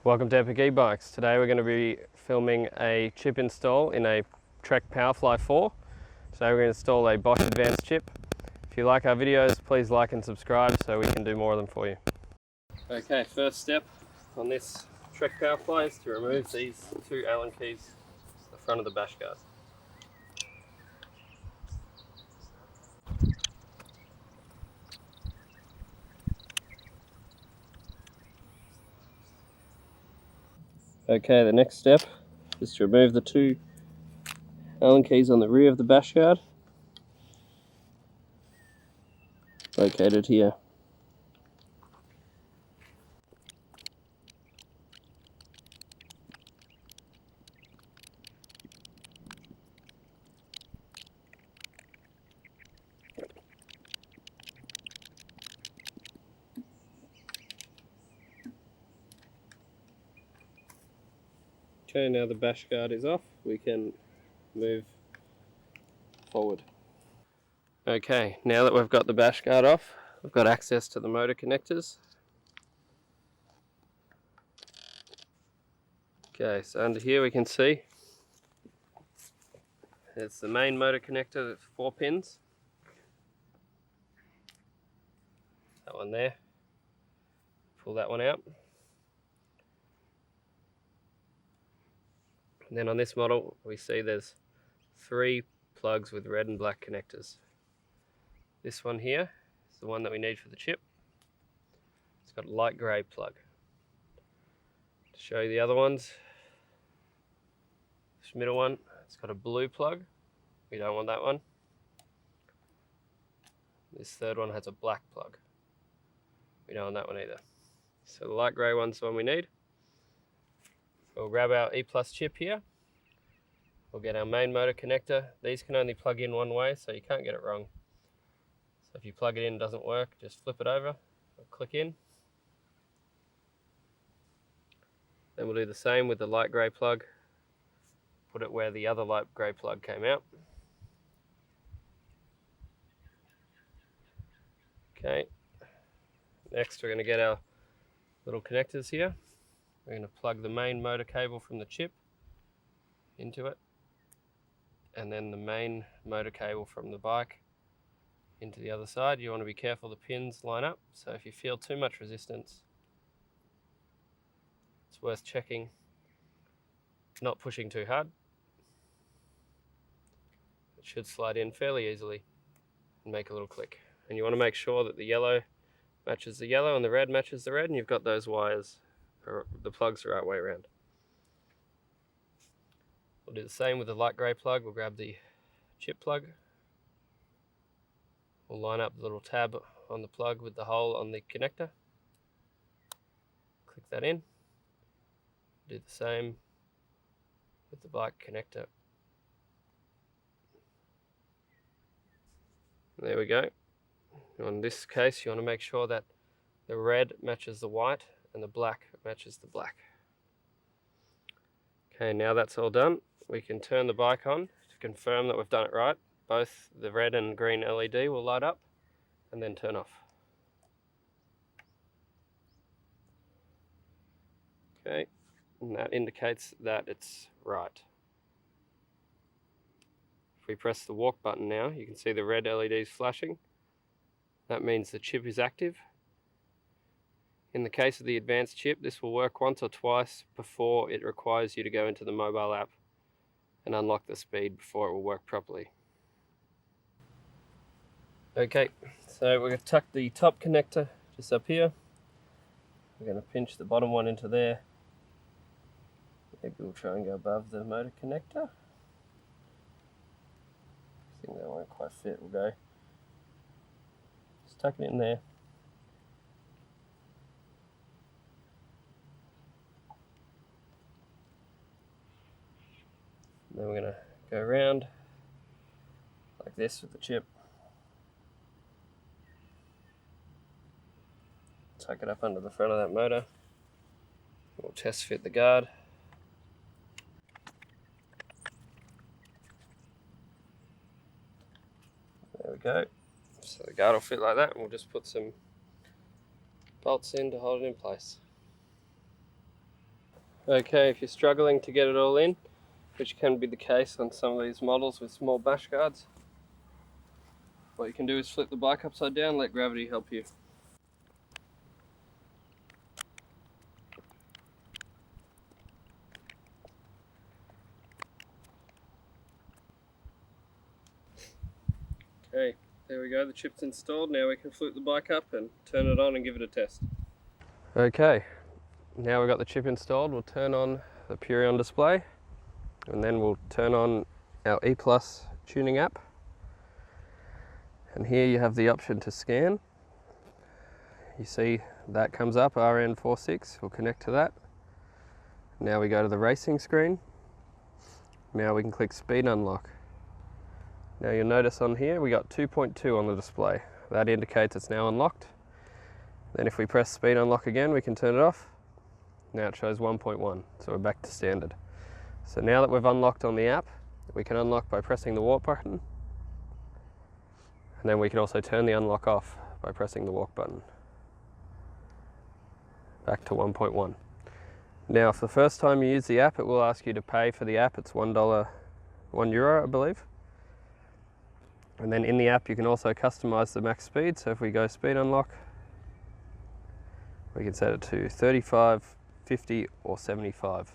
Welcome to Epic E-Bikes. Today we're going to be filming a chip install in a Trek Powerfly 4. Today we're going to install a Bosch Advanced chip. If you like our videos, please like and subscribe so we can do more of them for you. Okay, first step on this Trek Powerfly is to remove these two Allen keys at the front of the bash guard. Okay, the next step is to remove the two Allen keys on the rear of the bash guard, located here. Okay, now the bash guard is off, we can move forward. Okay, now that we've got the bash guard off, we've got access to the motor connectors. Okay, so under here we can see it's the main motor connector with 4 pins. That one there. Pull that one out. And then on this model we see there's 3 plugs with red and black connectors. This one here is the one that we need for the chip. It's got a light grey plug. To show you the other ones, this middle one, it's got a blue plug. We don't want that one. This third one has a black plug. We don't want that one either. So the light grey one's the one we need. We'll grab our E+ chip here. We'll get our main motor connector. These can only plug in one way, so you can't get it wrong. So if you plug it in and it doesn't work, just flip it over, click in. Then we'll do the same with the light grey plug. Put it where the other light grey plug came out. Okay. Next we're going to get our little connectors here. We're going to plug the main motor cable from the chip into it, and then the main motor cable from the bike into the other side. You want to be careful the pins line up, so if you feel too much resistance, it's worth checking, not pushing too hard. It should slide in fairly easily and make a little click. And you want to make sure that the yellow matches the yellow and the red matches the red, and you've got those wires, or the plugs the right way around. We'll do the same with the light grey plug. We'll grab the chip plug. We'll line up the little tab on the plug with the hole on the connector. Click that in. Do the same with the bike connector. There we go. In this case, you want to make sure that the red matches the white and the black matches the black. Okay, now that's all done, we can turn the bike on to confirm that we've done it right. Both the red and green LED will light up and then turn off. Okay, and that indicates that it's right. If we press the walk button now, you can see the red LEDs flashing. That means the chip is active. In the case of the advanced chip, this will work once or twice before it requires you to go into the mobile app and unlock the speed before it will work properly. Okay, so we're going to tuck the top connector just up here. We're going to pinch the bottom one into there. Maybe we'll try and go above the motor connector. I think that won't quite fit, we'll go. Just tuck it in there. Then we're going to go around like this with the chip. Tuck it up under the front of that motor. We'll test fit the guard. There we go. So the guard will fit like that, and we'll just put some bolts in to hold it in place. Okay, if you're struggling to get it all in, which can be the case on some of these models with small bash guards, what you can do is flip the bike upside down, let gravity help you. Okay, there we go, the chip's installed. Now we can flip the bike up and turn it on and give it a test. Okay, now we've got the chip installed, we'll turn on the Purion display and then we'll turn on our E+ tuning app. And here you have the option to scan. You see that comes up, RN46, we'll connect to that. Now we go to the racing screen. Now we can click speed unlock. Now you'll notice on here we got 2.2 on the display. That indicates it's now unlocked. Then if we press speed unlock again, we can turn it off. Now it shows 1.1, so we're back to standard. So now that we've unlocked on the app, we can unlock by pressing the walk button. And then we can also turn the unlock off by pressing the walk button. Back to 1.1. Now if the first time you use the app, it will ask you to pay for the app. It's €1, €1 I believe. And then in the app you can also customize the max speed. So if we go speed unlock, we can set it to 35, 50 or 75.